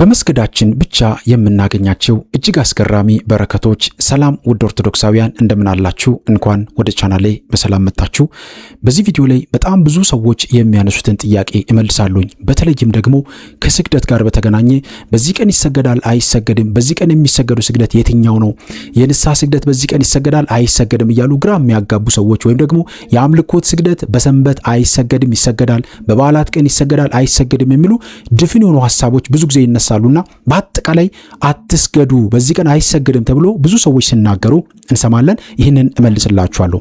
በመስገዳችን ብቻ የምናገኛቸው እጅግ አስገራሚ በረከቶች። ሰላም ውድ ኦርቶዶክሳውያን እንደምን አላችሁ? እንኳን ወደ ቻናሌ በሰላም መጣችሁ። በዚህ ቪዲዮ ላይ በጣም ብዙ ሰዎች የሚያነሱትን ጥያቄ እመልሳለሁኝ። በተለይም ደግሞ ከስግደት ጋር በተገናኘ በዚህ ቀን ይሰገዳል አይሰገድም፣ በዚህ ቀን የሚሰገዱ ስግደት የትኛው ነው፣ የንስሐ ስግደት በዚህ ቀን ይሰገዳል አይሰገድም እያሉ ግራ የሚያጋቡ ሰዎች፣ ወይም ደግሞ የአምልኮት ስግደት በሰንበት አይሰገድም ይሰገዳል፣ በበዓላት ቀን ይሰገዳል አይሰገድም የሚሉ ድፍን የሆኑ ሐሳቦች ብዙ ጊዜ ይነሳሉና በአጠቃላይ አትስገዱ በዚህ ቀን አይሰገድም ተብሎ ብዙ ሰዎች ሲናገሩ እንሰማለን። ይህንን እመልስላችኋለሁ።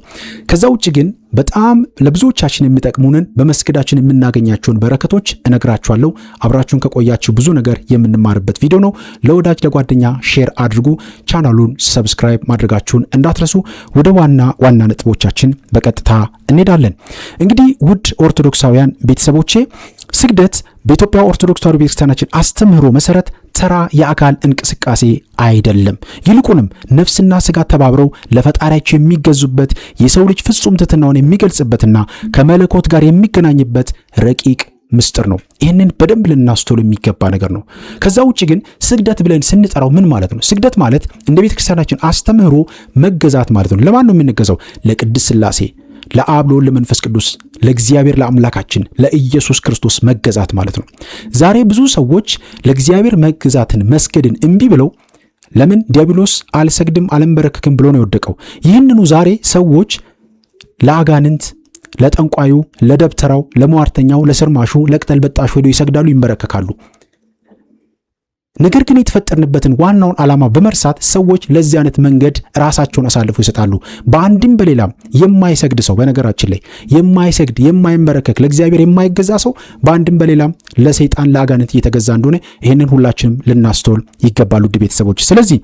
ከዛ ውጭ ግን በጣም ለብዙዎቻችን የሚጠቅሙንን በመስገዳችን የምናገኛቸውን በረከቶች እነግራችኋለሁ። አብራችሁን ከቆያችሁ ብዙ ነገር የምንማርበት ቪዲዮ ነው። ለወዳጅ ለጓደኛ ሼር አድርጉ። ቻናሉን ሰብስክራይብ ማድረጋችሁን እንዳትረሱ። ወደ ዋና ነጥቦቻችን በቀጥታ እንሄዳለን። እንግዲህ ውድ ኦርቶዶክሳውያን ቤተሰቦቼ ስግደት በኢትዮጵያ ኦርቶዶክስ ተዋሕዶ ቤተክርስቲያናችን አስተምህሮ መሰረት ተራ የአካል እንቅስቃሴ አይደለም። ይልቁንም ነፍስና ስጋ ተባብረው ለፈጣሪያቸው የሚገዙበት የሰው ልጅ ፍጹም ትሕትናውን የሚገልጽበትና ከመለኮት ጋር የሚገናኝበት ረቂቅ ምስጢር ነው። ይህንን በደንብ ልናስተውል የሚገባ ነገር ነው። ከዛ ውጭ ግን ስግደት ብለን ስንጠራው ምን ማለት ነው? ስግደት ማለት እንደ ቤተክርስቲያናችን አስተምህሮ መገዛት ማለት ነው። ለማን ነው የምንገዛው? ለቅድስት ሥላሴ፣ ለአብ ለወልድ ለመንፈስ ቅዱስ፣ ለእግዚአብሔር ለአምላካችን ለኢየሱስ ክርስቶስ መገዛት ማለት ነው። ዛሬ ብዙ ሰዎች ለእግዚአብሔር መገዛትን መስገድን እምቢ ብለው ለምን ዲያብሎስ አልሰግድም አልንበረከክም ብሎ ነው የወደቀው። ይህንኑ ዛሬ ሰዎች ለአጋንንት፣ ለጠንቋዩ፣ ለደብተራው፣ ለሟርተኛው፣ ለስርማሹ፣ ለቅጠል በጣሹ ሄደው ይሰግዳሉ፣ ይንበረከካሉ። ነገር ግን የተፈጠርንበትን ዋናውን ዓላማ በመርሳት ሰዎች ለዚህ አይነት መንገድ ራሳቸውን አሳልፈው ይሰጣሉ። በአንድም በሌላም የማይሰግድ ሰው፣ በነገራችን ላይ የማይሰግድ የማይንበረከክ ለእግዚአብሔር የማይገዛ ሰው በአንድም በሌላም ለሰይጣን ለአጋንንት እየተገዛ እንደሆነ ይህንን ሁላችንም ልናስተውል ይገባል ውድ ቤተሰቦች። ስለዚህ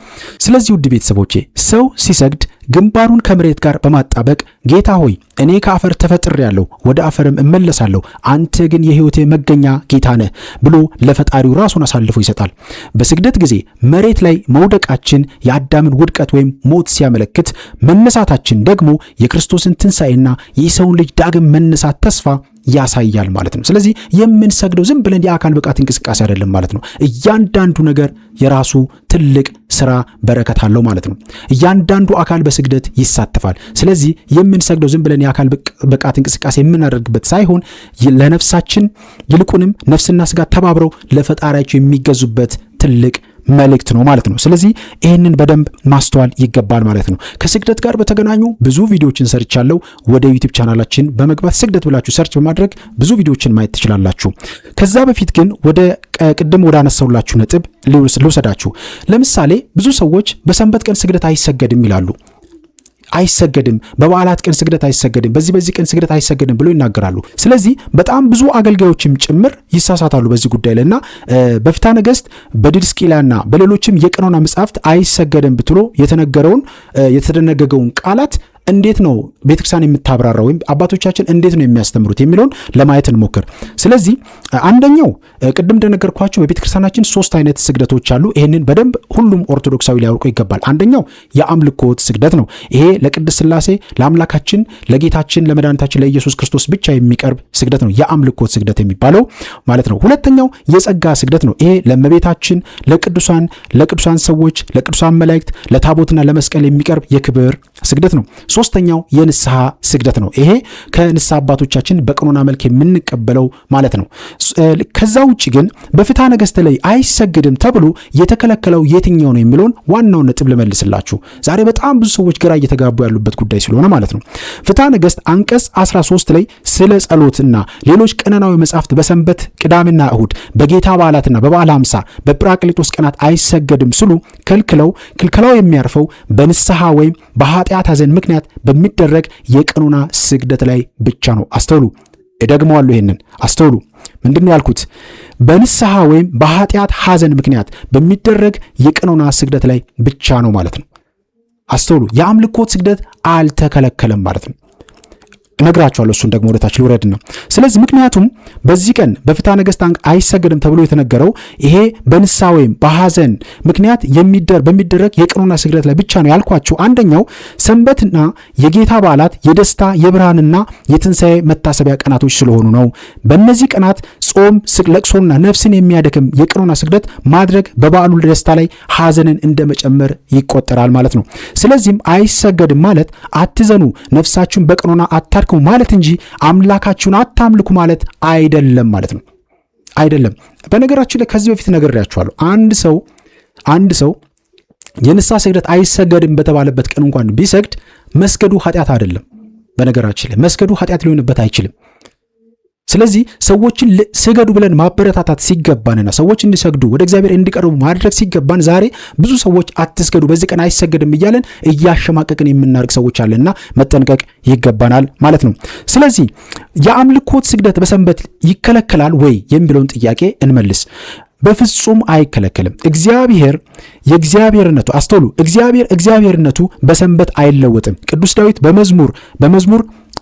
ውድ ቤተሰቦቼ ሰው ሲሰግድ ግንባሩን ከመሬት ጋር በማጣበቅ ጌታ ሆይ እኔ ከአፈር ተፈጥሬያለሁ፣ ወደ አፈርም እመለሳለሁ፣ አንተ ግን የሕይወቴ መገኛ ጌታ ነህ ብሎ ለፈጣሪው ራሱን አሳልፎ ይሰጣል። በስግደት ጊዜ መሬት ላይ መውደቃችን የአዳምን ውድቀት ወይም ሞት ሲያመለክት፣ መነሳታችን ደግሞ የክርስቶስን ትንሣኤና የሰውን ልጅ ዳግም መነሳት ተስፋ ያሳያል ማለት ነው። ስለዚህ የምንሰግደው ዝም ብለን የአካል ብቃት እንቅስቃሴ አይደለም ማለት ነው። እያንዳንዱ ነገር የራሱ ትልቅ ስራ በረከት አለው ማለት ነው። እያንዳንዱ አካል በስግደት ይሳተፋል። ስለዚህ የምንሰግደው ዝም ብለን የአካል ብቃት እንቅስቃሴ የምናደርግበት ሳይሆን ለነፍሳችን ይልቁንም ነፍስና ስጋ ተባብረው ለፈጣሪያቸው የሚገዙበት ትልቅ መልእክት ነው ማለት ነው። ስለዚህ ይህንን በደንብ ማስተዋል ይገባል ማለት ነው። ከስግደት ጋር በተገናኙ ብዙ ቪዲዮዎችን ሰርቻለሁ። ወደ ዩቲዩብ ቻናላችን በመግባት ስግደት ብላችሁ ሰርች በማድረግ ብዙ ቪዲዮዎችን ማየት ትችላላችሁ። ከዛ በፊት ግን ወደ ቅድም ወደ አነሳውላችሁ ነጥብ ልውሰዳችሁ። ለምሳሌ ብዙ ሰዎች በሰንበት ቀን ስግደት አይሰገድም ይላሉ። አይሰገድም፣ በበዓላት ቀን ስግደት አይሰገድም፣ በዚህ ቀን ስግደት አይሰገድም ብሎ ይናገራሉ። ስለዚህ በጣም ብዙ አገልጋዮችም ጭምር ይሳሳታሉ በዚህ ጉዳይ ላይ እና በፍትሐ ነገሥት በዲድስቅልያና በሌሎችም የቀኖና መጻሕፍት አይሰገድም ብትሎ የተደነገገውን ቃላት እንዴት ነው ቤተክርስቲያን የምታብራራው ወይም አባቶቻችን እንዴት ነው የሚያስተምሩት የሚለውን ለማየት እንሞክር። ስለዚህ አንደኛው ቅድም እንደነገርኳችሁ በቤተክርስቲያናችን 3 አይነት ስግደቶች አሉ። ይሄንን በደንብ ሁሉም ኦርቶዶክሳዊ ሊያውቀው ይገባል። አንደኛው የአምልኮት ስግደት ነው። ይሄ ለቅድስት ሥላሴ ለአምላካችን ለጌታችን ለመድኃኒታችን ለኢየሱስ ክርስቶስ ብቻ የሚቀርብ ስግደት ነው፣ የአምልኮት ስግደት የሚባለው ማለት ነው። ሁለተኛው የጸጋ ስግደት ነው። ይሄ ለእመቤታችን ለቅዱሳን ሰዎች ለቅዱሳን መላእክት ለታቦትና ለመስቀል የሚቀርብ የክብር ስግደት ነው። ሶስተኛው የንስሐ ስግደት ነው። ይሄ ከንስሐ አባቶቻችን በቀኖና መልክ የምንቀበለው ማለት ነው። ከዛ ውጭ ግን በፍትሐ ነገሥት ላይ አይሰግድም ተብሎ የተከለከለው የትኛው ነው የሚለውን ዋናውን ነጥብ ልመልስላችሁ። ዛሬ በጣም ብዙ ሰዎች ግራ እየተጋቡ ያሉበት ጉዳይ ስለሆነ ማለት ነው። ፍትሐ ነገሥት አንቀጽ 13 ላይ ስለ ጸሎትና ሌሎች ቀኖናዊ መጻሕፍት በሰንበት ቅዳሜና እሁድ በጌታ በዓላትና በበዓለ ሃምሳ በጵራቅሊጦስ ቀናት አይሰገድም ስሉ ክልክላው የሚያርፈው በንስሐ ወይም በኃጢአት ሐዘን ምክንያት በሚደረግ የቀኖና ስግደት ላይ ብቻ ነው። አስተውሉ፣ እደግመዋለሁ፣ ይሄንን አስተውሉ። ምንድነው ያልኩት? በንስሐ ወይም በኃጢአት ሐዘን ምክንያት በሚደረግ የቀኖና ስግደት ላይ ብቻ ነው ማለት ነው። አስተውሉ፣ የአምልኮት ስግደት አልተከለከለም ማለት ነው። እነግራችኋለሁ። እሱን ደግሞ ወደታች ልውረድ ነው። ስለዚህ ምክንያቱም በዚህ ቀን በፍትሐ ነገሥት አይሰገድም ተብሎ የተነገረው ይሄ በንስሐ ወይም በሐዘን ምክንያት በሚደረግ የቀኖና ስግደት ላይ ብቻ ነው ያልኳችሁ። አንደኛው ሰንበትና የጌታ በዓላት የደስታ የብርሃንና የትንሣኤ መታሰቢያ ቀናቶች ስለሆኑ ነው። በእነዚህ ቀናት ጾም፣ ለቅሶና ነፍስን የሚያደክም የቀኖና ስግደት ማድረግ በበዓሉ ደስታ ላይ ሐዘንን እንደመጨመር ይቆጠራል ማለት ነው። ስለዚህም አይሰገድም ማለት አትዘኑ፣ ነፍሳችሁን በቀኖና አታድክሙ ማለት እንጂ አምላካችሁን አታምልኩ ማለት አይደለም ማለት ነው። አይደለም። በነገራችን ላይ ከዚህ በፊት ነግሬያችኋለሁ። አንድ ሰው የንስሐ ስግደት አይሰገድም በተባለበት ቀን እንኳን ቢሰግድ መስገዱ ኃጢአት አይደለም። በነገራችን ላይ መስገዱ ኃጢአት ሊሆንበት አይችልም። ስለዚህ ሰዎችን ስገዱ ብለን ማበረታታት ሲገባንና ሰዎች እንዲሰግዱ ወደ እግዚአብሔር እንዲቀርቡ ማድረግ ሲገባን ዛሬ ብዙ ሰዎች አትስገዱ፣ በዚህ ቀን አይሰገድም እያለን እያሸማቀቅን የምናርግ ሰዎች አለና መጠንቀቅ ይገባናል ማለት ነው። ስለዚህ የአምልኮት ስግደት በሰንበት ይከለከላል ወይ የሚለውን ጥያቄ እንመልስ። በፍጹም አይከለከልም። እግዚአብሔር የእግዚአብሔርነቱ አስተውሉ፣ እግዚአብሔርነቱ በሰንበት አይለወጥም። ቅዱስ ዳዊት በመዝሙር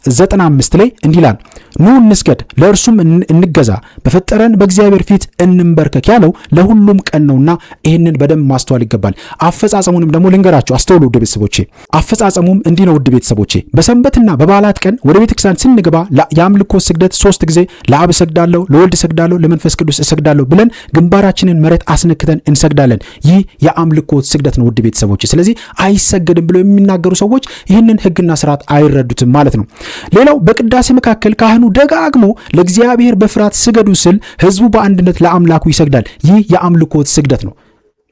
95 ላይ እንዲህ ይላል፣ ኑ እንስገድ፣ ለእርሱም እንገዛ፣ በፈጠረን በእግዚአብሔር ፊት እንንበርከክ ያለው ለሁሉም ቀን ነውና ይህንን በደንብ ማስተዋል ይገባል። አፈጻጸሙንም ደግሞ ልንገራችሁ፣ አስተውሉ ውድ ቤተሰቦቼ። አፈጻጸሙም እንዲህ ነው ውድ ቤተሰቦቼ። በሰንበትና በበዓላት ቀን ወደ ቤተክርስቲያን ስንገባ የአምልኮ ስግደት 3 ጊዜ ለአብ እሰግዳለሁ፣ ለወልድ እሰግዳለሁ፣ ለመንፈስ ቅዱስ እሰግዳለሁ ብለን ግንባራችንን መሬት አስነክተን እንሰግዳለን። ይህ የአምልኮ ስግደት ነው ውድ ቤተሰቦቼ። ስለዚህ አይሰገድም ብለው የሚናገሩ ሰዎች ይህንን ሕግና ስርዓት አይረዱትም ማለት ነው። ሌላው በቅዳሴ መካከል ካህኑ ደጋግሞ ለእግዚአብሔር በፍርሃት ስገዱ ስል ህዝቡ በአንድነት ለአምላኩ ይሰግዳል። ይህ የአምልኮት ስግደት ነው።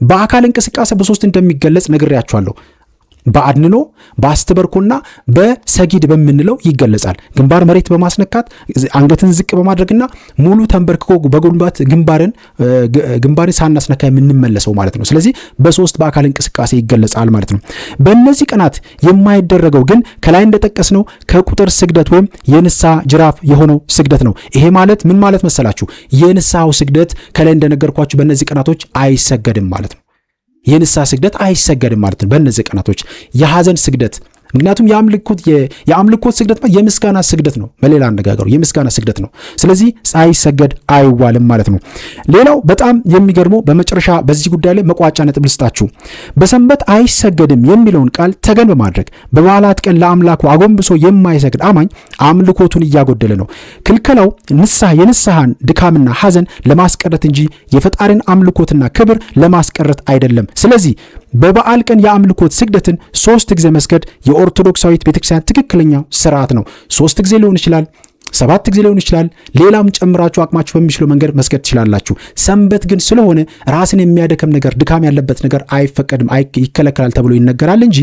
በአካል እንቅስቃሴ በሶስት እንደሚገለጽ ነግሬያችኋለሁ። በአድንኖ፣ በአስተበርኮና በሰጊድ በምንለው ይገለጻል። ግንባር መሬት በማስነካት አንገትን ዝቅ በማድረግና ሙሉ ተንበርክኮ በጉልበት ግንባርን ሳናስነካ የምንመለሰው ማለት ነው። ስለዚህ በሶስት በአካል እንቅስቃሴ ይገለጻል ማለት ነው። በእነዚህ ቀናት የማይደረገው ግን ከላይ እንደጠቀስነው ከቁጥር ስግደት ወይም የንስሐ ጅራፍ የሆነው ስግደት ነው። ይሄ ማለት ምን ማለት መሰላችሁ? የንስሐው ስግደት ከላይ እንደነገርኳችሁ በእነዚህ ቀናቶች አይሰገድም ማለት ነው። የንስሐ ስግደት አይሰገድም ማለት ነው በእነዚህ ቀናቶች። የሐዘን ስግደት፣ ምክንያቱም የአምልኮት ስግደት የምስጋና ስግደት ነው። በሌላ አነጋገሩ የምስጋና ስግደት ነው። ስለዚህ አይሰገድ አይዋልም ማለት ነው። ሌላው በጣም የሚገርመው በመጨረሻ በዚህ ጉዳይ ላይ መቋጫ ነጥብ ልስጣችሁ። በሰንበት አይሰገድም የሚለውን ቃል ተገን በማድረግ በበዓላት ቀን ለአምላኩ አጎንብሶ የማይሰግድ አማኝ አምልኮቱን እያጎደለ ነው። ክልከላው የንስሐን ድካምና ሐዘን ለማስቀረት እንጂ የፈጣሪን አምልኮትና ክብር ለማስቀረት አይደለም። ስለዚህ በበዓል ቀን የአምልኮት ስግደትን 3 ጊዜ መስገድ የኦርቶዶክሳዊት ቤተክርስቲያን ትክክለኛው ስርዓት ነው። 3 ጊዜ ሊሆን ይችላል፣ 7 ጊዜ ሊሆን ይችላል። ሌላም ጨምራችሁ አቅማችሁ በሚችለው መንገድ መስገድ ትችላላችሁ። ሰንበት ግን ስለሆነ ራስን የሚያደከም ነገር፣ ድካም ያለበት ነገር አይፈቀድም፣ ይከለከላል ተብሎ ይነገራል እንጂ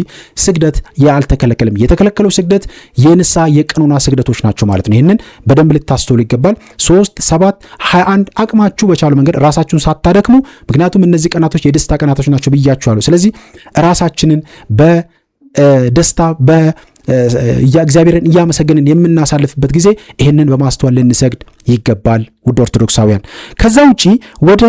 ስግደት አልተከለከለም። የተከለከለው ስግደት የንስሐ የቀኖና ስግደቶች ናቸው ማለት ነው። ይህንን በደንብ ልታስተውሉ ይገባል። 3፣ 7፣ 21 አቅማችሁ በቻሉ መንገድ ራሳችሁን ሳታደክሙ፣ ምክንያቱም እነዚህ ቀናቶች የደስታ ቀናቶች ናቸው ብያችኋለሁ። ስለዚህ ራሳችንን በደስታ እግዚአብሔርን እያመሰገንን የምናሳልፍበት ጊዜ ይህንን በማስተዋል ልንሰግድ ይገባል ውድ ኦርቶዶክሳውያን። ከዛ ውጪ ወደ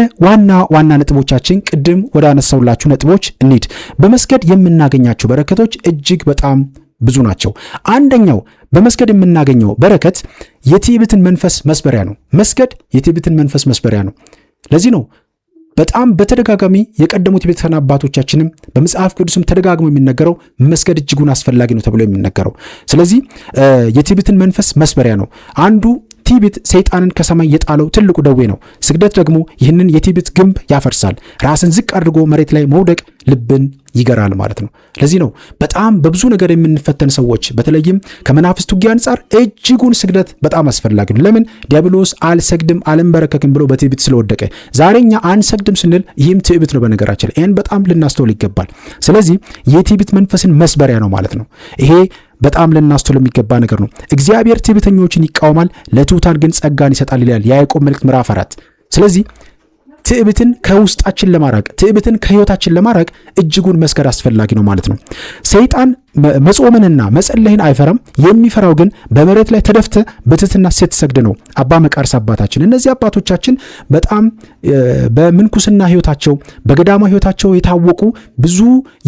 ዋና ነጥቦቻችን ቅድም ወደ አነሳውላችሁ ነጥቦች እንሂድ። በመስገድ የምናገኛቸው በረከቶች እጅግ በጣም ብዙ ናቸው። አንደኛው በመስገድ የምናገኘው በረከት የትዕቢትን መንፈስ መስበሪያ ነው። መስገድ የትዕቢትን መንፈስ መስበሪያ ነው። ለዚህ ነው በጣም በተደጋጋሚ የቀደሙት የቤተክርስቲያን አባቶቻችንም በመጽሐፍ ቅዱስም ተደጋግሞ የሚነገረው መስገድ እጅጉን አስፈላጊ ነው ተብሎ የሚነገረው። ስለዚህ የትዕቢትን መንፈስ መስበሪያ ነው። አንዱ ትዕቢት ሰይጣንን ከሰማይ የጣለው ትልቁ ደዌ ነው። ስግደት ደግሞ ይህንን የትዕቢት ግንብ ያፈርሳል። ራስን ዝቅ አድርጎ መሬት ላይ መውደቅ ልብን ይገራል ማለት ነው። ለዚህ ነው በጣም በብዙ ነገር የምንፈተን ሰዎች፣ በተለይም ከመናፍስት ውጊያ አንጻር እጅጉን ስግደት በጣም አስፈላጊ ነው። ለምን? ዲያብሎስ አልሰግድም አልንበረከክም ብሎ በትዕቢት ስለወደቀ። ዛሬኛ አንሰግድም ስንል ይህም ትዕቢት ነው በነገራችን። ይህን በጣም ልናስተውል ይገባል። ስለዚህ የትዕቢት መንፈስን መስበሪያ ነው ማለት ነው። ይሄ በጣም ልናስተውል የሚገባ ነገር ነው። እግዚአብሔር ትዕቢተኞችን ይቃወማል፣ ለትሑታን ግን ጸጋን ይሰጣል ይላል ያዕቆብ መልእክት ምዕራፍ 4። ስለዚህ ትዕቢትን ከውስጣችን ለማራቅ፣ ትዕቢትን ከህይወታችን ለማራቅ እጅጉን መስገድ አስፈላጊ ነው ማለት ነው። ሰይጣን መጾምንና መጸለይን አይፈራም። የሚፈራው ግን በመሬት ላይ ተደፍተ በትህትና ስትሰግድ ነው። አባ መቃርስ አባታችን፣ እነዚህ አባቶቻችን በጣም በምንኩስና ህይወታቸው በገዳማ ህይወታቸው የታወቁ ብዙ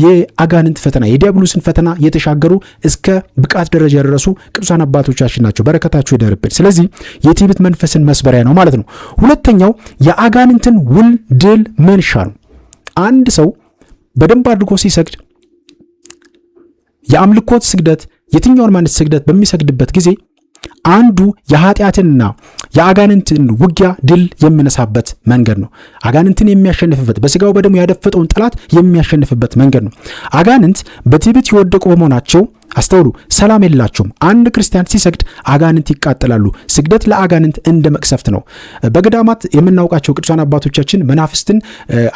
የአጋንንት ፈተና የዲያብሎስን ፈተና የተሻገሩ እስከ ብቃት ደረጃ የደረሱ ቅዱሳን አባቶቻችን ናቸው። በረከታቸው ይደርብን። ስለዚህ የትዕቢት መንፈስን መስበሪያ ነው ማለት ነው። ሁለተኛው የአጋንንትን ውል ድል መንሻ ነው። አንድ ሰው በደንብ አድርጎ ሲሰግድ የአምልኮት ስግደት የትኛውን ማንነት ስግደት በሚሰግድበት ጊዜ አንዱ የኃጢአትንና የአጋንንትን ውጊያ ድል የሚነሳበት መንገድ ነው። አጋንንትን የሚያሸንፍበት በስጋው በደሙ ያደፈጠውን ጠላት የሚያሸንፍበት መንገድ ነው። አጋንንት በትዕቢት የወደቁ በመሆናቸው አስተውሉ፣ ሰላም የላቸውም። አንድ ክርስቲያን ሲሰግድ አጋንንት ይቃጠላሉ። ስግደት ለአጋንንት እንደ መቅሰፍት ነው። በገዳማት የምናውቃቸው ቅዱሳን አባቶቻችን መናፍስትን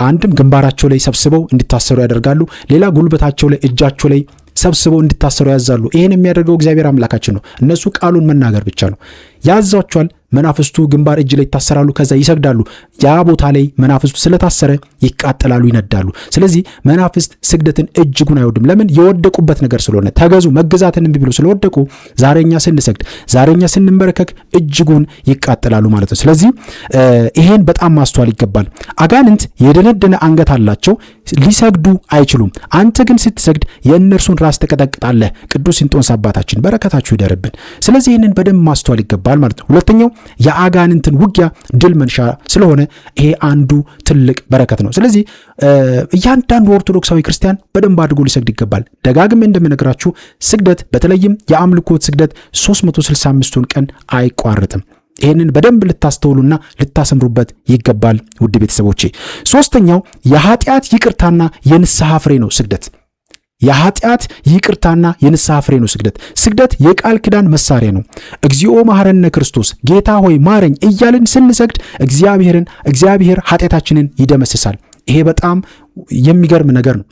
አንድም ግንባራቸው ላይ ሰብስበው እንዲታሰሩ ያደርጋሉ። ሌላ ጉልበታቸው ላይ እጃቸው ላይ ሰብስበው እንዲታሰሩ ያዛሉ። ይሄን የሚያደርገው እግዚአብሔር አምላካችን ነው። እነሱ ቃሉን መናገር ብቻ ነው። ያዛቸዋል። መናፍስቱ ግንባር እጅ ላይ ይታሰራሉ። ከዛ ይሰግዳሉ። ያ ቦታ ላይ መናፍስቱ ስለታሰረ ይቃጠላሉ፣ ይነዳሉ። ስለዚህ መናፍስት ስግደትን እጅጉን አይወድም። ለምን? የወደቁበት ነገር ስለሆነ ተገዙ መገዛትን እምቢ ብሎ ስለወደቁ ዛሬኛ ስንሰግድ ዛሬኛ ስንመረከክ እጅጉን ይቃጠላሉ ማለት ነው። ስለዚህ ይሄን በጣም ማስተዋል ይገባል። አጋንንት የደነደነ አንገት አላቸው፣ ሊሰግዱ አይችሉም። አንተ ግን ስትሰግድ የእነርሱን ራስ ተቀጠቅጣለህ። ቅዱስ እንጦንስ አባታችን በረከታችሁ ይደርብን። ስለዚህ ይህንን በደንብ ማስተዋል ይገባል ማለት ነው። ሁለተኛው የአጋንንትን ውጊያ ድል መንሻ ስለሆነ ይሄ አንዱ ትልቅ በረከት ነው። ስለዚህ እያንዳንዱ ኦርቶዶክሳዊ ክርስቲያን በደንብ አድርጎ ሊሰግድ ይገባል። ደጋግሜ እንደምነግራችሁ ስግደት በተለይም የአምልኮት ስግደት 365ቱን ቀን አይቋርጥም። ይህንን በደንብ ልታስተውሉና ልታሰምሩበት ይገባል ውድ ቤተሰቦቼ። ሶስተኛው የኃጢአት ይቅርታና የንስሐ ፍሬ ነው ስግደት። የኃጢአት ይቅርታና የንስሐ ፍሬ ነው ስግደት። ስግደት የቃል ኪዳን መሳሪያ ነው። እግዚኦ መሐረነ ክርስቶስ፣ ጌታ ሆይ ማረኝ እያልን ስንሰግድ እግዚአብሔር ኃጢአታችንን ይደመስሳል። ይሄ በጣም የሚገርም ነገር ነው።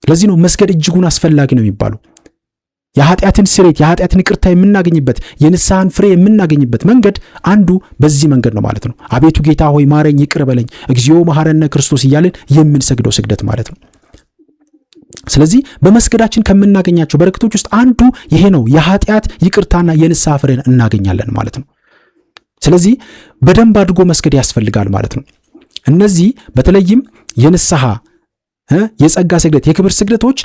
ለዚህ ነው መስገድ እጅጉን አስፈላጊ ነው የሚባለው። የኃጢአትን ስሬት የኃጢአትን ይቅርታ የምናገኝበት የንስሐን ፍሬ የምናገኝበት መንገድ አንዱ በዚህ መንገድ ነው ማለት ነው። አቤቱ ጌታ ሆይ ማረኝ ይቅር በለኝ እግዚኦ መሐረነ ክርስቶስ እያልን የምንሰግደው ስግደት ማለት ነው። ስለዚህ በመስገዳችን ከምናገኛቸው በረከቶች ውስጥ አንዱ ይሄ ነው። የኃጢአት ይቅርታና የንስሐ ፍሬን እናገኛለን ማለት ነው። ስለዚህ በደንብ አድርጎ መስገድ ያስፈልጋል ማለት ነው። እነዚህ በተለይም የንስሐ የጸጋ ስግደት የክብር ስግደቶች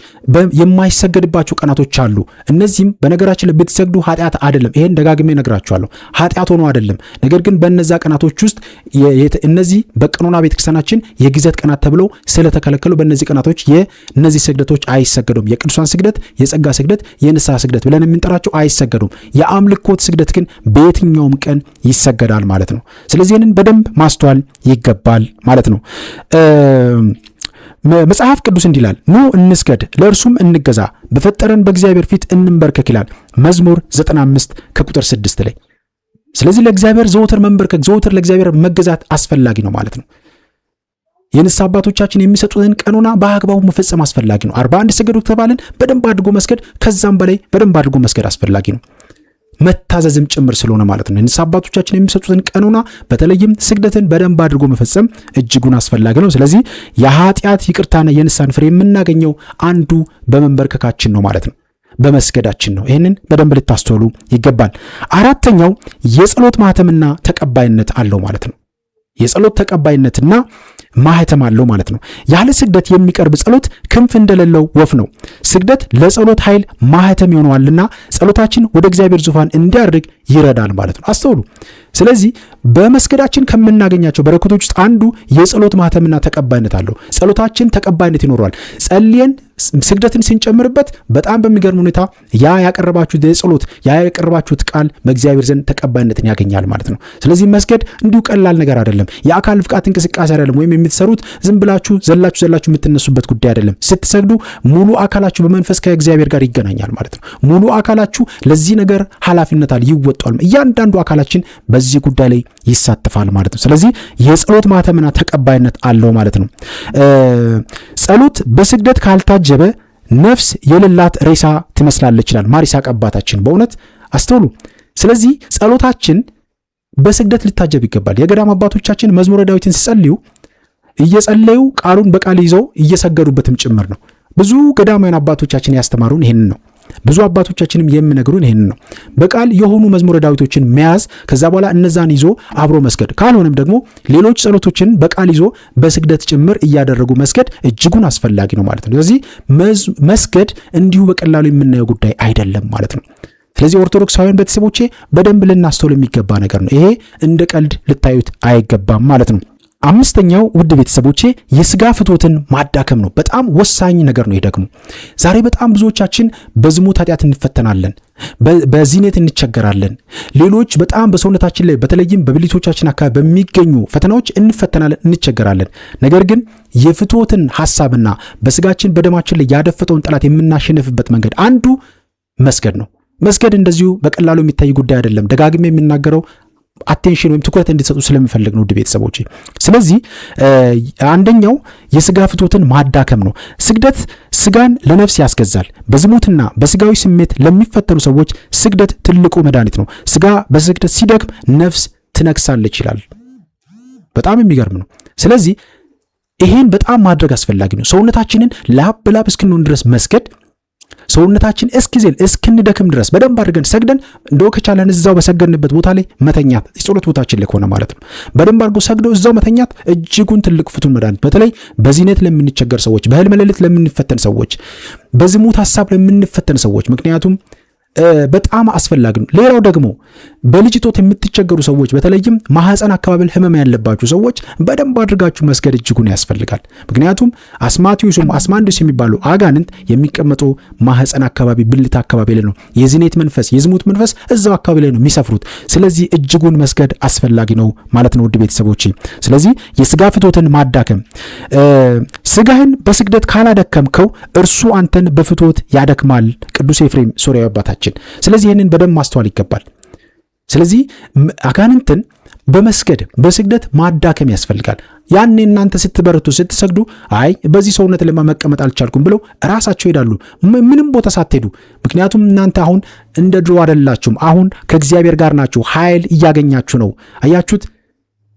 የማይሰገድባቸው ቀናቶች አሉ። እነዚህም በነገራችን ላይ ብትሰግዱ ኃጢአት አይደለም። ይሄን ደጋግሜ እነግራችኋለሁ። ኃጢአት ሆኖ አይደለም። ነገር ግን በእነዛ ቀናቶች ውስጥ እነዚህ በቀኖና ቤተክርስቲያናችን የግዘት ቀናት ተብለው ስለተከለከሉ በእነዚህ ቀናቶች የእነዚህ ስግደቶች አይሰገዱም። የቅዱሳን ስግደት፣ የጸጋ ስግደት፣ የንስሐ ስግደት ብለን የምንጠራቸው አይሰገዱም። የአምልኮት ስግደት ግን በየትኛውም ቀን ይሰገዳል ማለት ነው። ስለዚህ ይህንን በደንብ ማስተዋል ይገባል ማለት ነው። መጽሐፍ ቅዱስ እንዲህ ይላል፣ ኑ እንስገድ ለእርሱም እንገዛ በፈጠረን በእግዚአብሔር ፊት እንንበርከክ ይላል መዝሙር 95 ከቁጥር 6 ላይ። ስለዚህ ለእግዚአብሔር ዘወትር መንበርከክ ዘወትር ለእግዚአብሔር መገዛት አስፈላጊ ነው ማለት ነው። የንስሐ አባቶቻችን የሚሰጡትን ቀኖና በአግባቡ መፈጸም አስፈላጊ ነው። 41 ስገዱ ተባልን፣ በደንብ አድርጎ መስገድ፣ ከዛም በላይ በደንብ አድርጎ መስገድ አስፈላጊ ነው። መታዘዝም ጭምር ስለሆነ ማለት ነው። የንስሐ አባቶቻችን የሚሰጡትን ቀኖና በተለይም ስግደትን በደንብ አድርጎ መፈጸም እጅጉን አስፈላጊ ነው። ስለዚህ የኃጢአት ይቅርታና የንስሐን ፍሬ የምናገኘው አንዱ በመንበርከካችን ነው ማለት ነው፣ በመስገዳችን ነው። ይህንን በደንብ ልታስተውሉ ይገባል። አራተኛው የጸሎት ማህተምና ተቀባይነት አለው ማለት ነው። የጸሎት ተቀባይነትና ማህተም አለው ማለት ነው። ያለ ስግደት የሚቀርብ ጸሎት ክንፍ እንደሌለው ወፍ ነው። ስግደት ለጸሎት ኃይል ማህተም ይሆነዋልና ጸሎታችን ወደ እግዚአብሔር ዙፋን እንዲያርግ ይረዳል ማለት ነው። አስተውሉ። ስለዚህ በመስገዳችን ከምናገኛቸው በረከቶች ውስጥ አንዱ የጸሎት ማህተምና ተቀባይነት አለው። ጸሎታችን ተቀባይነት ይኖረዋል። ጸልየን ስግደትን ስንጨምርበት በጣም በሚገርም ሁኔታ ያ ያቀረባችሁት የጸሎት ያ ያቀረባችሁት ቃል በእግዚአብሔር ዘንድ ተቀባይነትን ያገኛል ማለት ነው። ስለዚህ መስገድ እንዲሁ ቀላል ነገር አይደለም። የአካል ብቃት እንቅስቃሴ አይደለም፣ ወይም የምትሰሩት ዝም ብላችሁ ዘላችሁ የምትነሱበት ጉዳይ አይደለም። ስትሰግዱ ሙሉ አካላችሁ በመንፈስ ከእግዚአብሔር ጋር ይገናኛል ማለት ነው። ሙሉ አካላችሁ ለዚህ ነገር ኃላፊነት ይወጣል። እያንዳንዱ አካላችን በዚህ ጉዳይ ላይ ይሳተፋል ማለት ነው። ስለዚህ የጸሎት ማህተምና ተቀባይነት አለው ማለት ነው። ጸሎት በስግደት ካልታጀበ ነፍስ የሌላት ሬሳ ትመስላለች ይላል ማር ይስሐቅ አባታችን። በእውነት አስተውሉ። ስለዚህ ጸሎታችን በስግደት ሊታጀብ ይገባል። የገዳም አባቶቻችን መዝሙረ ዳዊትን ሲጸልዩ እየጸለዩ ቃሉን በቃል ይዘው እየሰገዱበትም ጭምር ነው። ብዙ ገዳማውያን አባቶቻችን ያስተማሩን ይሄንን ነው። ብዙ አባቶቻችንም የሚነግሩን ይሄንን ነው። በቃል የሆኑ መዝሙረ ዳዊቶችን መያዝ፣ ከዛ በኋላ እነዛን ይዞ አብሮ መስገድ፣ ካልሆነም ደግሞ ሌሎች ጸሎቶችን በቃል ይዞ በስግደት ጭምር እያደረጉ መስገድ እጅጉን አስፈላጊ ነው ማለት ነው። ስለዚህ መስገድ እንዲሁ በቀላሉ የምናየው ጉዳይ አይደለም ማለት ነው። ስለዚህ ኦርቶዶክሳውያን ቤተሰቦቼ በደንብ ልናስተውል የሚገባ ነገር ነው። ይሄ እንደ ቀልድ ልታዩት አይገባም ማለት ነው። አምስተኛው ውድ ቤተሰቦቼ የስጋ ፍትወትን ማዳከም ነው። በጣም ወሳኝ ነገር ነው። ይሄ ደግሞ ዛሬ በጣም ብዙዎቻችን በዝሙት ኃጢአት እንፈተናለን፣ በዚህነት እንቸገራለን። ሌሎች በጣም በሰውነታችን ላይ በተለይም በብልቶቻችን አካባቢ በሚገኙ ፈተናዎች እንፈተናለን፣ እንቸገራለን። ነገር ግን የፍትወትን ሐሳብና በስጋችን በደማችን ላይ ያደፈጠውን ጠላት የምናሸንፍበት መንገድ አንዱ መስገድ ነው። መስገድ እንደዚሁ በቀላሉ የሚታይ ጉዳይ አይደለም። ደጋግሜ የሚናገረው አቴንሽን ወይም ትኩረት እንድትሰጡ ስለምፈልግ ነው ውድ ቤተሰቦቼ። ስለዚህ አንደኛው የስጋ ፍትወትን ማዳከም ነው። ስግደት ስጋን ለነፍስ ያስገዛል። በዝሙትና በስጋዊ ስሜት ለሚፈተኑ ሰዎች ስግደት ትልቁ መድኃኒት ነው። ስጋ በስግደት ሲደክም ነፍስ ትነግሳለች ይላል። በጣም የሚገርም ነው። ስለዚህ ይሄን በጣም ማድረግ አስፈላጊ ነው። ሰውነታችንን ላብ በላብ እስክንሆን ድረስ መስገድ፣ ሰውነታችን እስኪዝል እስክንደክም ድረስ በደንብ አድርገን ሰግደን እንደው ከቻለን እዛው በሰገድንበት ቦታ ላይ መተኛት፣ የጸሎት ቦታችን ላይ ከሆነ ማለት ነው። በደንብ አድርጎ ሰግዶ እዛው መተኛት እጅጉን ትልቅ ፍቱን መድኃኒት፣ በተለይ በዚህነት ለምንቸገር ሰዎች፣ በህልም ሌሊት ለምንፈተን ሰዎች፣ በዝሙት ሐሳብ ለምንፈተን ሰዎች፣ ምክንያቱም በጣም አስፈላጊ ነው። ሌላው ደግሞ በልጅ ጦት የምትቸገሩ ሰዎች፣ በተለይም ማህፀን አካባቢ ህመም ያለባችሁ ሰዎች በደንብ አድርጋችሁ መስገድ እጅጉን ያስፈልጋል። ምክንያቱም አስማቲዩስም አስማንዱስ የሚባሉ አጋንንት የሚቀመጡ ማህፀን አካባቢ ብልት አካባቢ ላይ ነው። የዝኔት መንፈስ፣ የዝሙት መንፈስ እዛው አካባቢ ላይ ነው የሚሰፍሩት። ስለዚህ እጅጉን መስገድ አስፈላጊ ነው ማለት ነው ውድ ቤተሰቦቼ። ስለዚህ የስጋ ፍትወትን ማዳከም፣ ስጋህን በስግደት ካላደከምከው እርሱ አንተን በፍትወት ያደክማል። ቅዱስ ኤፍሬም ሶርያዊ አባታችን። ስለዚህ ይህንን በደንብ ማስተዋል ይገባል። ስለዚህ አጋንንትን በመስገድ በስግደት ማዳከም ያስፈልጋል። ያኔ እናንተ ስትበረቱ ስትሰግዱ አይ በዚህ ሰውነት ለማ መቀመጥ አልቻልኩም ብለው ራሳቸው ይሄዳሉ፣ ምንም ቦታ ሳትሄዱ። ምክንያቱም እናንተ አሁን እንደ ድሮ አይደላችሁም። አሁን ከእግዚአብሔር ጋር ናችሁ፣ ኃይል እያገኛችሁ ነው። አያችሁት?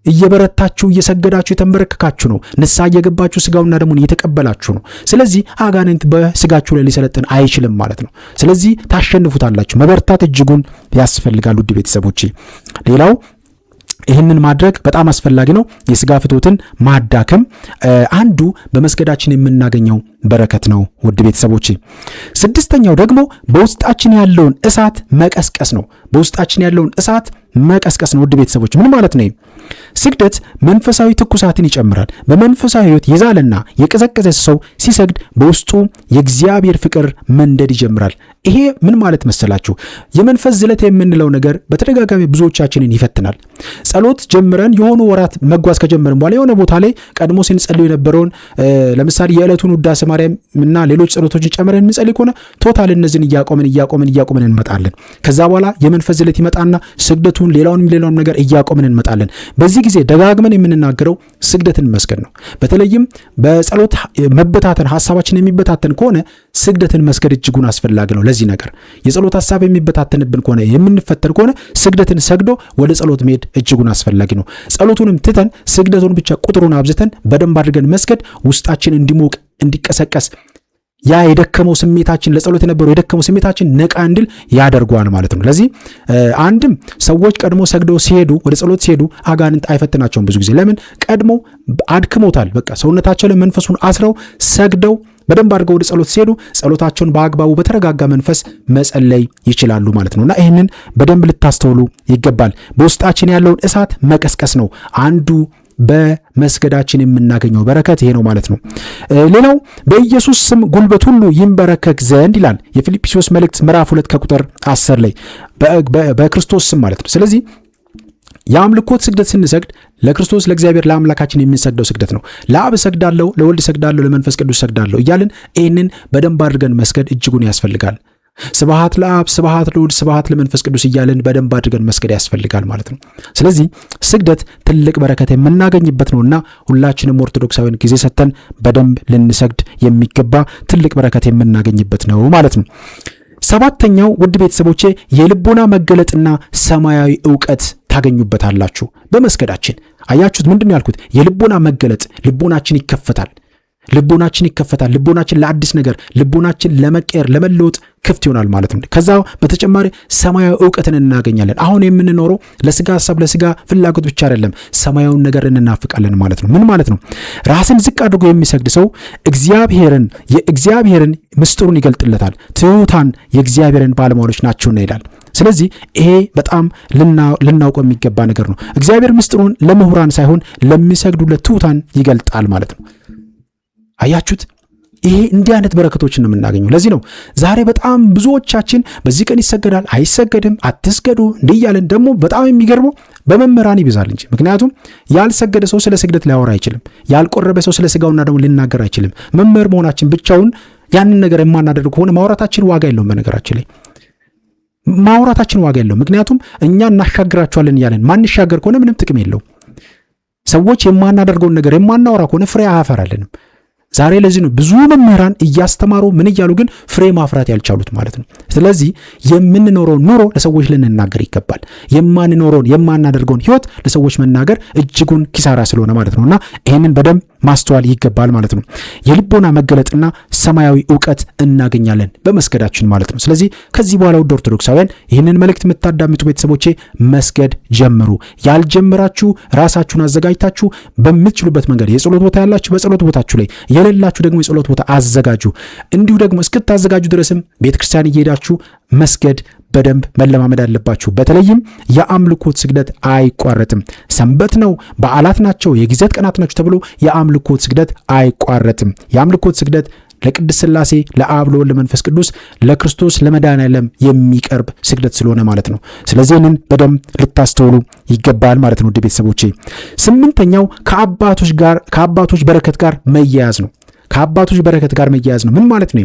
እየበረታችሁ እየሰገዳችሁ የተንበረከካችሁ ነው። ንስሐ እየገባችሁ ስጋውና ደሙን እየተቀበላችሁ ነው። ስለዚህ አጋንንት በስጋችሁ ላይ ሊሰለጥን አይችልም ማለት ነው። ስለዚህ ታሸንፉታላችሁ። መበርታት እጅጉን ያስፈልጋል ውድ ቤተሰቦቼ። ሌላው ይህንን ማድረግ በጣም አስፈላጊ ነው። የስጋ ፍትወትን ማዳከም አንዱ በመስገዳችን የምናገኘው በረከት ነው ውድ ቤተሰቦቼ። ስድስተኛው ደግሞ በውስጣችን ያለውን እሳት መቀስቀስ ነው። በውስጣችን ያለውን እሳት መቀስቀስ ነው ውድ ቤተሰቦች። ምን ማለት ነው? ስግደት መንፈሳዊ ትኩሳትን ይጨምራል። በመንፈሳዊ ሕይወት የዛለና የቀዘቀዘ ሰው ሲሰግድ በውስጡ የእግዚአብሔር ፍቅር መንደድ ይጀምራል። ይሄ ምን ማለት መሰላችሁ? የመንፈስ ዝለት የምንለው ነገር በተደጋጋሚ ብዙዎቻችንን ይፈትናል። ጸሎት ጀምረን የሆኑ ወራት መጓዝ ከጀመርን በኋላ የሆነ ቦታ ላይ ቀድሞ ስንጸልይ የነበረውን ለምሳሌ የዕለቱን ውዳሴ ማርያም እና ሌሎች ጸሎቶችን ጨምረን እንጸልይ ከሆነ ቶታል እነዚህን እያቆምን እንመጣለን። ከዛ በኋላ የመንፈስ ዝለት ይመጣና ስግደቱን ሌላውን ነገር እያቆምን እንመጣለን። በዚህ ጊዜ ደጋግመን የምንናገረው ስግደትን መስገድ ነው። በተለይም በጸሎት መበታተን ሐሳባችን የሚበታተን ከሆነ ስግደትን መስገድ እጅጉን አስፈላጊ ነው። ለዚህ ነገር የጸሎት ሐሳብ የሚበታተንብን ከሆነ የምንፈተን ከሆነ ስግደትን ሰግዶ ወደ ጸሎት መሄድ እጅጉን አስፈላጊ ነው። ጸሎቱንም ትተን ስግደቱን ብቻ ቁጥሩን አብዝተን በደንብ አድርገን መስገድ ውስጣችን እንዲሞቅ እንዲቀሰቀስ ያ የደከመው ስሜታችን ለጸሎት የነበረው የደከመው ስሜታችን ነቃ እንድል ያደርጓል ማለት ነው። ስለዚህ አንድም ሰዎች ቀድሞ ሰግደው ሲሄዱ ወደ ጸሎት ሲሄዱ አጋንንት አይፈትናቸውም ብዙ ጊዜ። ለምን? ቀድሞ አድክሞታል። በቃ ሰውነታቸው ላይ መንፈሱን አስረው ሰግደው በደንብ አድርገው ወደ ጸሎት ሲሄዱ ጸሎታቸውን በአግባቡ በተረጋጋ መንፈስ መጸለይ ይችላሉ ማለት ነውና ይህንን በደንብ ልታስተውሉ ይገባል። በውስጣችን ያለውን እሳት መቀስቀስ ነው አንዱ በመስገዳችን የምናገኘው በረከት ይሄ ነው ማለት ነው። ሌላው በኢየሱስ ስም ጉልበት ሁሉ ይንበረከክ ዘንድ ይላል የፊልጵስዩስ መልእክት ምዕራፍ 2 ከቁጥር 10 ላይ በክርስቶስ ስም ማለት ነው። ስለዚህ የአምልኮት ስግደት ስንሰግድ ለክርስቶስ ለእግዚአብሔር ለአምላካችን የምንሰግደው ስግደት ነው። ለአብ ሰግዳለሁ፣ ለወልድ ሰግዳለሁ፣ ለመንፈስ ቅዱስ ሰግዳለሁ እያልን ይህንን በደንብ አድርገን መስገድ እጅጉን ያስፈልጋል። ስብሐት ለአብ፣ ስብሐት ለወልድ፣ ስብሐት ለመንፈስ ቅዱስ እያልን በደንብ አድርገን መስገድ ያስፈልጋል ማለት ነው። ስለዚህ ስግደት ትልቅ በረከት የምናገኝበት ነውና ሁላችንም ኦርቶዶክሳውያን ጊዜ ሰጥተን በደንብ ልንሰግድ የሚገባ ትልቅ በረከት የምናገኝበት ነው ማለት ነው። ሰባተኛው ውድ ቤተሰቦቼ የልቦና መገለጥና ሰማያዊ ዕውቀት ታገኙበታላችሁ በመስገዳችን። አያችሁት? ምንድን ነው ያልኩት? የልቦና መገለጥ፣ ልቦናችን ይከፈታል። ልቦናችን ይከፈታል። ልቦናችን ለአዲስ ነገር፣ ልቦናችን ለመቀየር ለመለወጥ ክፍት ይሆናል ማለት ነው። ከዛ በተጨማሪ ሰማያዊ ዕውቀትን እናገኛለን። አሁን የምንኖረው ለስጋ ሐሳብ ለስጋ ፍላጎት ብቻ አይደለም፣ ሰማያዊውን ነገር እንናፍቃለን ማለት ነው። ምን ማለት ነው? ራስን ዝቅ አድርጎ የሚሰግድ ሰው የእግዚአብሔርን ምስጢሩን ይገልጥለታል። ትሑታን የእግዚአብሔርን ባለሟሎች ናቸውና ይላል። ስለዚህ ይሄ በጣም ልናውቀው የሚገባ ነገር ነው። እግዚአብሔር ምስጢሩን ለምሁራን ሳይሆን ለሚሰግዱለት ትሑታን ይገልጣል ማለት ነው። አያችሁት? ይሄ እንዲህ አይነት በረከቶችን ነው የምናገኘው። ለዚህ ነው ዛሬ በጣም ብዙዎቻችን በዚህ ቀን ይሰገዳል፣ አይሰገድም፣ አትስገዱ እንዲህ እያለን ደግሞ በጣም የሚገርመው በመምህራን ይብዛል እንጂ። ምክንያቱም ያልሰገደ ሰው ስለ ስግደት ሊያወራ አይችልም። ያልቆረበ ሰው ስለ ስጋውና ደግሞ ሊናገር አይችልም። መምህር መሆናችን ብቻውን ያንን ነገር የማናደርግ ከሆነ ማውራታችን ዋጋ የለውም። በነገራችን ላይ ማውራታችን ዋጋ የለውም። ምክንያቱም እኛ እናሻግራቸዋለን እያለን ማንሻገር ከሆነ ምንም ጥቅም የለውም። ሰዎች የማናደርገውን ነገር የማናወራ ከሆነ ፍሬ አያፈራልንም። ዛሬ ለዚህ ነው ብዙ መምህራን እያስተማሩ ምን እያሉ ግን ፍሬ ማፍራት ያልቻሉት ማለት ነው። ስለዚህ የምንኖረውን ኑሮ ለሰዎች ልንናገር ይገባል። የማንኖረውን የማናደርገውን ህይወት ለሰዎች መናገር እጅጉን ኪሳራ ስለሆነ ማለት ነውና ይሄንን በደንብ ማስተዋል ይገባል ማለት ነው። የልቦና መገለጥና ሰማያዊ ዕውቀት እናገኛለን በመስገዳችን ማለት ነው። ስለዚህ ከዚህ በኋላ ውድ ኦርቶዶክሳውያን ይህንን መልእክት የምታዳምጡ ቤተሰቦቼ መስገድ ጀምሩ። ያልጀመራችሁ ራሳችሁን አዘጋጅታችሁ በምትችሉበት መንገድ የጸሎት ቦታ ያላችሁ በጸሎት ቦታችሁ ላይ የሌላችሁ ደግሞ የጸሎት ቦታ አዘጋጁ። እንዲሁ ደግሞ እስክታዘጋጁ ድረስም ቤተክርስቲያን እየሄዳችሁ መስገድ በደንብ መለማመድ አለባችሁ። በተለይም የአምልኮት ስግደት አይቋረጥም። ሰንበት ነው፣ በዓላት ናቸው፣ የጊዜት ቀናት ናቸው ተብሎ የአምልኮት ስግደት አይቋረጥም። የአምልኮት ስግደት ለቅድስት ሥላሴ ለአብ ለወልድ ለመንፈስ ቅዱስ ለክርስቶስ ለመድኃኔዓለም የሚቀርብ ስግደት ስለሆነ ማለት ነው። ስለዚህ ይህንን በደንብ ልታስተውሉ ይገባል ማለት ነው። ውድ ቤተሰቦቼ ስምንተኛው ከአባቶች በረከት ጋር መያያዝ ነው። ከአባቶች በረከት ጋር መያያዝ ነው። ምን ማለት ነው?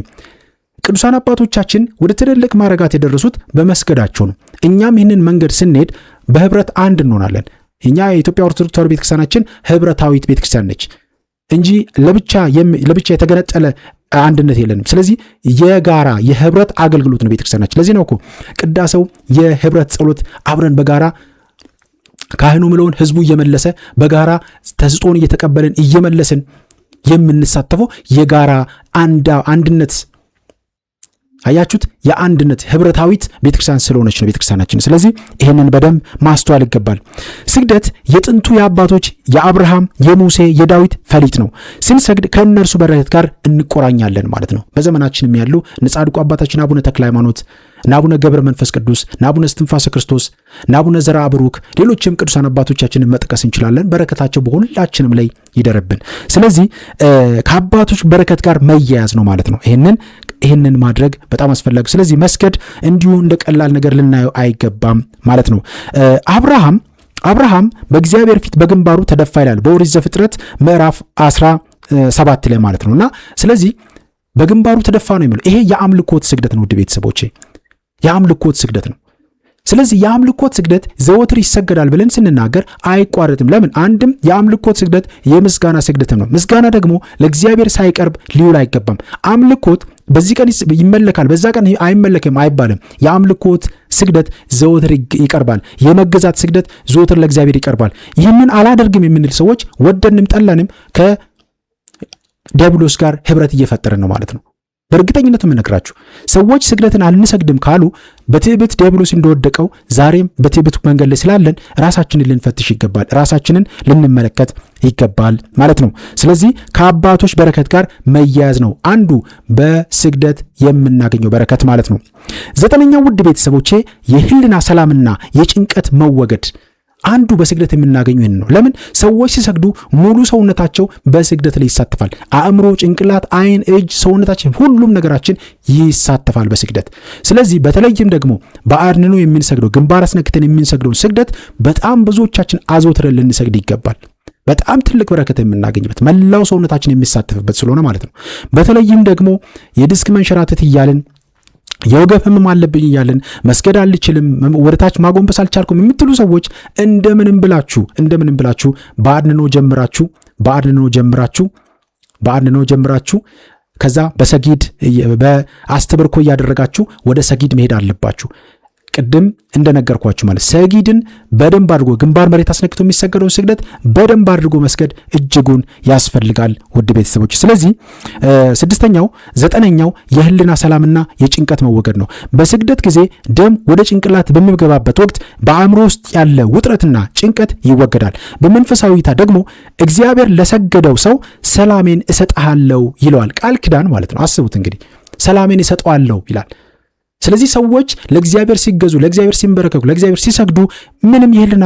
ቅዱሳን አባቶቻችን ወደ ትልልቅ ማዕረጋት የደረሱት በመስገዳቸው ነው። እኛም ይህንን መንገድ ስንሄድ በህብረት አንድ እንሆናለን። እኛ የኢትዮጵያ ኦርቶዶክስ ተዋሕዶ ቤተክርስቲያናችን ህብረታዊት ቤተክርስቲያን ነች እንጂ ለብቻ የተገነጠለ አንድነት የለንም። ስለዚህ የጋራ የህብረት አገልግሎት ነው ቤተክርስቲያናችን። ለዚህ ነው እኮ ቅዳሴው የህብረት ጸሎት፣ አብረን በጋራ ካህኑ ምለውን ህዝቡ እየመለሰ በጋራ ተስጦን እየተቀበልን እየመለስን የምንሳተፈው የጋራ አንድነት አያችሁት? የአንድነት ህብረታዊት ቤተክርስቲያን ስለሆነች ነው ቤተክርስቲያናችን። ስለዚህ ይህንን በደንብ ማስተዋል ይገባል። ስግደት የጥንቱ የአባቶች የአብርሃም፣ የሙሴ፣ የዳዊት ፈሊጥ ነው። ስንሰግድ ከእነርሱ በረከት ጋር እንቆራኛለን ማለት ነው። በዘመናችንም ያሉ ጻድቁ አባታችን አቡነ ተክለ ሃይማኖት፣ አቡነ ገብረ መንፈስ ቅዱስ፣ አቡነ እስትንፋሰ ክርስቶስ፣ አቡነ ዘርዓ ብሩክ፣ ሌሎችም ቅዱሳን አባቶቻችንን መጥቀስ እንችላለን። በረከታቸው በሁላችንም ላይ ይደረብን። ስለዚህ ከአባቶች በረከት ጋር መያያዝ ነው ማለት ነው። ይህንን ማድረግ በጣም አስፈላጊ። ስለዚህ መስገድ እንዲሁ እንደ ቀላል ነገር ልናየው አይገባም ማለት ነው። አብርሃም በእግዚአብሔር ፊት በግንባሩ ተደፋ ይላል በኦሪት ዘፍጥረት ምዕራፍ 17 ላይ ማለት ነውና ስለዚህ በግንባሩ ተደፋ ነው የሚለው ይሄ የአምልኮት ስግደት ነው። ውድ ቤተሰቦቼ የአምልኮት ስግደት ነው። ስለዚህ የአምልኮት ስግደት ዘወትር ይሰገዳል ብለን ስንናገር አይቋረጥም። ለምን? አንድም የአምልኮት ስግደት የምስጋና ስግደትም ነው። ምስጋና ደግሞ ለእግዚአብሔር ሳይቀርብ ሊውል አይገባም። አምልኮት በዚህ ቀን ይመለካል፣ በዛ ቀን አይመለክም አይባልም። የአምልኮት ስግደት ዘወትር ይቀርባል። የመገዛት ስግደት ዘወትር ለእግዚአብሔር ይቀርባል። ይህንን አላደርግም የምንል ሰዎች ወደንም ጠላንም ከዲያብሎስ ጋር ህብረት እየፈጠረን ነው ማለት ነው። በእርግጠኝነት የምነግራችሁ ሰዎች ስግደትን አልንሰግድም ካሉ በትዕቢት ዲያብሎስ እንደወደቀው ዛሬም በትዕቢት መንገድ ላይ ስላለን ራሳችንን ልንፈትሽ ይገባል፣ ራሳችንን ልንመለከት ይገባል ማለት ነው። ስለዚህ ከአባቶች በረከት ጋር መያያዝ ነው አንዱ በስግደት የምናገኘው በረከት ማለት ነው። ዘጠነኛው ውድ ቤተሰቦቼ የህሊና ሰላምና የጭንቀት መወገድ አንዱ በስግደት የምናገኘው ይህን ነው። ለምን? ሰዎች ሲሰግዱ ሙሉ ሰውነታቸው በስግደት ላይ ይሳተፋል። አእምሮ፣ ጭንቅላት፣ አይን፣ እጅ፣ ሰውነታችን ሁሉም ነገራችን ይሳተፋል በስግደት። ስለዚህ በተለይም ደግሞ በአድንኖ የምንሰግደው ግንባር አስነክተን የምንሰግደውን ስግደት በጣም ብዙዎቻችን አዘውትረን ልንሰግድ ይገባል። በጣም ትልቅ በረከት የምናገኝበት መላው ሰውነታችን የሚሳተፍበት ስለሆነ ማለት ነው። በተለይም ደግሞ የዲስክ መንሸራተት እያልን የወገብ ህመም አለብኝ እያለን መስገድ አልችልም ወደታች ማጎንበስ አልቻልኩም የምትሉ ሰዎች እንደምንም ብላችሁ በአድንኖ ጀምራችሁ ከዛ በሰጊድ በአስተብርኮ እያደረጋችሁ ወደ ሰጊድ መሄድ አለባችሁ። ቅድም እንደነገርኳችሁ ማለት ሰጊድን በደንብ አድርጎ ግንባር መሬት አስነክቶ የሚሰገደውን ስግደት በደንብ አድርጎ መስገድ እጅጉን ያስፈልጋል ውድ ቤተሰቦች። ስለዚህ ስድስተኛው ዘጠነኛው የህልና ሰላምና የጭንቀት መወገድ ነው። በስግደት ጊዜ ደም ወደ ጭንቅላት በሚገባበት ወቅት በአእምሮ ውስጥ ያለ ውጥረትና ጭንቀት ይወገዳል። በመንፈሳዊ እይታ ደግሞ እግዚአብሔር ለሰገደው ሰው ሰላሜን እሰጥሃለሁ ይለዋል። ቃል ኪዳን ማለት ነው። አስቡት እንግዲህ ሰላሜን እሰጠዋለሁ ይላል። ስለዚህ ሰዎች ለእግዚአብሔር ሲገዙ፣ ለእግዚአብሔር ሲንበረከኩ፣ ለእግዚአብሔር ሲሰግዱ ምንም የህልና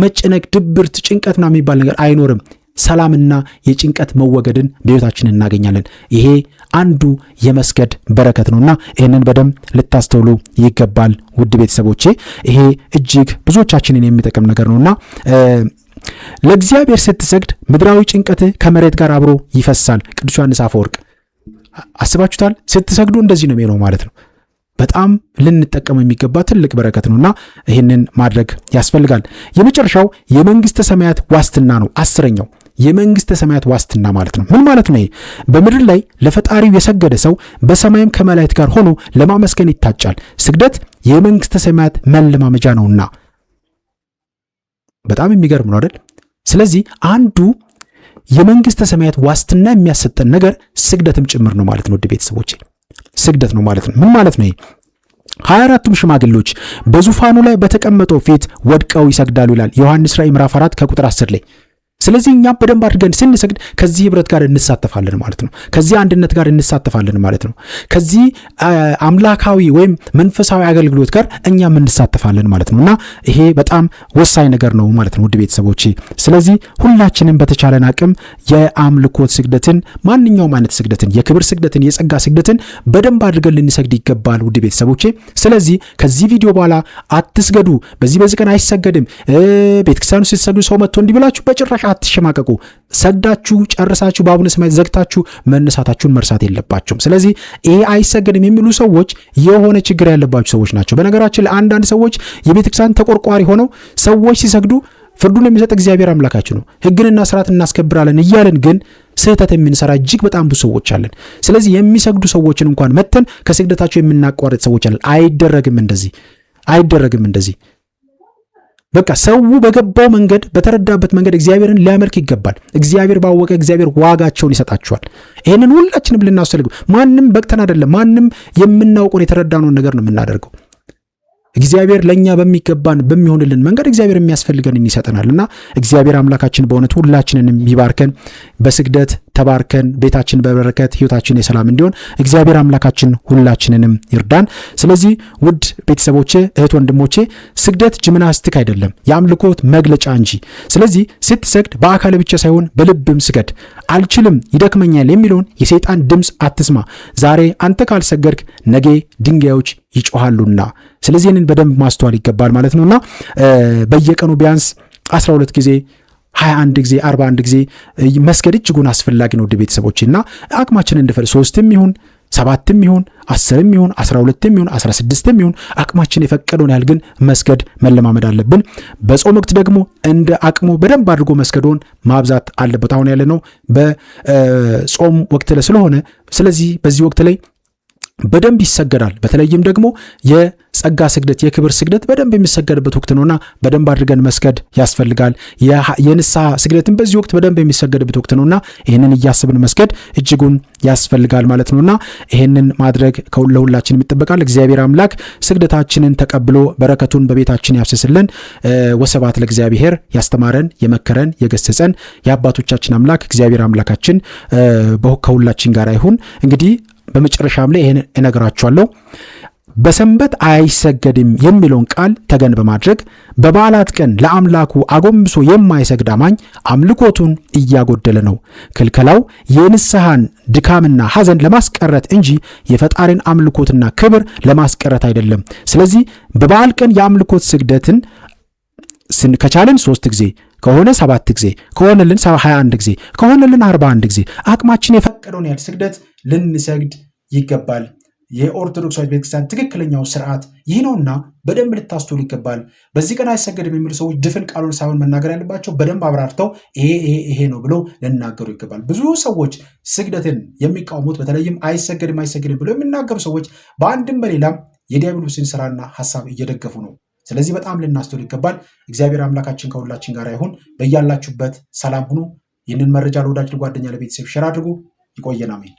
መጨነቅ፣ ድብርት፣ ጭንቀትና የሚባል ነገር አይኖርም። ሰላምና የጭንቀት መወገድን በሕይወታችን እናገኛለን። ይሄ አንዱ የመስገድ በረከት ነውና ይህንን በደንብ ልታስተውሉ ይገባል ውድ ቤተሰቦቼ። ይሄ እጅግ ብዙዎቻችንን የሚጠቅም ነገር ነውና ለእግዚአብሔር ስትሰግድ ምድራዊ ጭንቀትህ ከመሬት ጋር አብሮ ይፈሳል። ቅዱስ ዮሐንስ አፈወርቅ አስባችሁታል? ስትሰግዱ እንደዚህ ነው የሚሆነው ማለት ነው። በጣም ልንጠቀመው የሚገባ ትልቅ በረከት ነውና ይህንን ማድረግ ያስፈልጋል። የመጨረሻው የመንግስተ ሰማያት ዋስትና ነው። 10ኛው የመንግስተ ሰማያት ዋስትና ማለት ነው። ምን ማለት ነው? በምድር ላይ ለፈጣሪው የሰገደ ሰው በሰማይም ከመላእክት ጋር ሆኖ ለማመስገን ይታጫል። ስግደት የመንግስተ ሰማያት መለማመጃ ነውና በጣም የሚገርም ነው አይደል? ስለዚህ አንዱ የመንግስተ ሰማያት ዋስትና የሚያሰጠን ነገር ስግደትም ጭምር ነው ማለት ነው ውድ ቤተሰቦቼ። ስግደት ነው ማለት ነው። ምን ማለት ነው? 24ቱም ሽማግሌዎች በዙፋኑ ላይ በተቀመጠው ፊት ወድቀው ይሰግዳሉ ይላል ዮሐንስ ራዕይ ምዕራፍ 4 ከቁጥር 10 ላይ። ስለዚህ እኛም በደንብ አድርገን ስንሰግድ ከዚህ ህብረት ጋር እንሳተፋለን ማለት ነው። ከዚህ አንድነት ጋር እንሳተፋለን ማለት ነው። ከዚህ አምላካዊ ወይም መንፈሳዊ አገልግሎት ጋር እኛም እንሳተፋለን ማለት ነውና ይሄ በጣም ወሳኝ ነገር ነው ማለት ነው ውድ ቤተሰቦቼ። ስለዚህ ሁላችንም በተቻለን አቅም የአምልኮት ስግደትን፣ ማንኛውም አይነት ስግደትን፣ የክብር ስግደትን፣ የጸጋ ስግደትን በደንብ አድርገን ልንሰግድ ይገባል ውድ ቤተሰቦቼ። ስለዚህ ከዚህ ቪዲዮ በኋላ አትስገዱ፣ በዚህ ቀን አይሰገድም፣ ቤተክርስቲያኑ ስትሰግዱ ሰው መጥቶ እንዲብላችሁ በጭራሽ አትሸማቀቁ። ሰግዳችሁ ጨርሳችሁ በአቡነ ሰማያት ዘግታችሁ መነሳታችሁን መርሳት የለባችሁም። ስለዚህ ይሄ አይሰገድም የሚሉ ሰዎች የሆነ ችግር ያለባቸው ሰዎች ናቸው። በነገራችን ለአንዳንድ ሰዎች የቤተክርስቲያን ተቆርቋሪ ሆነው ሰዎች ሲሰግዱ ፍርዱን የሚሰጥ እግዚአብሔር አምላካችን ነው፣ ሕግንና ስርዓት እናስከብራለን እያለን ግን ስህተት የምንሰራ እጅግ በጣም ብዙ ሰዎች አለን። ስለዚህ የሚሰግዱ ሰዎችን እንኳን መተን ከስግደታቸው የምናቋርጥ ሰዎች አለን። አይደረግም እንደዚህ። በቃ ሰው በገባው መንገድ በተረዳበት መንገድ እግዚአብሔርን ሊያመልክ ይገባል። እግዚአብሔር ባወቀ እግዚአብሔር ዋጋቸውን ይሰጣቸዋል። ይህንን ሁላችንም ልናስፈልግ፣ ማንም በቅተን አይደለም፣ ማንም የምናውቀውን የተረዳነውን ነገር ነው የምናደርገው። እግዚአብሔር ለኛ በሚገባን በሚሆንልን መንገድ እግዚአብሔር የሚያስፈልገንን ይሰጠናልና እግዚአብሔር አምላካችን በእውነት ሁላችንንም ይባርከን። በስግደት ተባርከን ቤታችን በበረከት ህይወታችን የሰላም እንዲሆን እግዚአብሔር አምላካችን ሁላችንንም ይርዳን። ስለዚህ ውድ ቤተሰቦቼ፣ እህት ወንድሞቼ፣ ስግደት ጂምናስቲክ አይደለም፣ የአምልኮት መግለጫ እንጂ። ስለዚህ ስትሰግድ በአካል ብቻ ሳይሆን በልብም ስገድ። አልችልም፣ ይደክመኛል የሚለውን የሰይጣን ድምፅ አትስማ። ዛሬ አንተ ካልሰገድክ ነገ ድንጋዮች ይጮሃሉና። ስለዚህ ይህንን በደንብ ማስተዋል ይገባል ማለት ነውና በየቀኑ ቢያንስ 12 ጊዜ 21 ጊዜ 41 ጊዜ መስገድ እጅጉን አስፈላጊ ነው ውድ ቤተሰቦችና አቅማችን እንደፈል 3ም ይሁን 7ም ይሁን 10ም ይሁን 12ም ይሁን 16ም ይሁን አቅማችን የፈቀደውን ያህል ግን መስገድ መለማመድ አለብን። በጾም ወቅት ደግሞ እንደ አቅሙ በደንብ አድርጎ መስገዶን ማብዛት አለበት። አሁን ያለነው በጾም ወቅት ላይ ስለሆነ ስለዚህ በዚህ ወቅት ላይ በደንብ ይሰገዳል። በተለይም ደግሞ የጸጋ ስግደት፣ የክብር ስግደት በደንብ የሚሰገድበት ወቅት ነውና በደንብ አድርገን መስገድ ያስፈልጋል። የንስሐ ስግደትን በዚህ ወቅት በደንብ የሚሰገድበት ወቅት ነውና ይህንን እያስብን መስገድ እጅጉን ያስፈልጋል ማለት ነውና ይህንን ማድረግ ለሁላችንም ይጠበቃል። እግዚአብሔር አምላክ ስግደታችንን ተቀብሎ በረከቱን በቤታችን ያፍስስልን። ወስብሐት ለእግዚአብሔር። ያስተማረን፣ የመከረን፣ የገሰጸን የአባቶቻችን አምላክ እግዚአብሔር አምላካችን ከሁላችን ጋር ይሁን። እንግዲህ በመጨረሻም ላይ ይሄን እነግራችኋለሁ። በሰንበት አይሰገድም የሚለውን ቃል ተገን በማድረግ በበዓላት ቀን ለአምላኩ አጎንብሶ የማይሰግድ አማኝ አምልኮቱን እያጎደለ ነው። ክልከላው የንስሐን ድካምና ሐዘን ለማስቀረት እንጂ የፈጣሪን አምልኮትና ክብር ለማስቀረት አይደለም። ስለዚህ በበዓል ቀን የአምልኮት ስግደትን ከቻልን 3 ጊዜ ከሆነ 7 ጊዜ ከሆነልን 21 ጊዜ ከሆነልን 41 ጊዜ አቅማችን የፈቀደውን ያህል ስግደት ልንሰግድ ይገባል። የኦርቶዶክሳዊት ቤተክርስቲያን ትክክለኛው ስርዓት ይህ ነውና በደንብ ልታስተውሉ ይገባል። በዚህ ቀን አይሰገድም የሚሉ ሰዎች ድፍን ቃሉን ሳይሆን መናገር ያለባቸው በደንብ አብራርተው ይሄ ነው ብለው ልናገሩ ይገባል። ብዙ ሰዎች ስግደትን የሚቃወሙት በተለይም አይሰገድም ብለው የሚናገሩ ሰዎች በአንድም በሌላም የዲያብሎስን ስራና ሐሳብ እየደገፉ ነው። ስለዚህ በጣም ልናስተውል ይገባል። እግዚአብሔር አምላካችን ከሁላችን ጋር ይሁን። በያላችሁበት ሰላም ሁኑ። ይህንን መረጃ ለወዳጅ ለጓደኛ፣ ለቤተሰብ ሼር አድርጉ። ይቆየን። አሜን።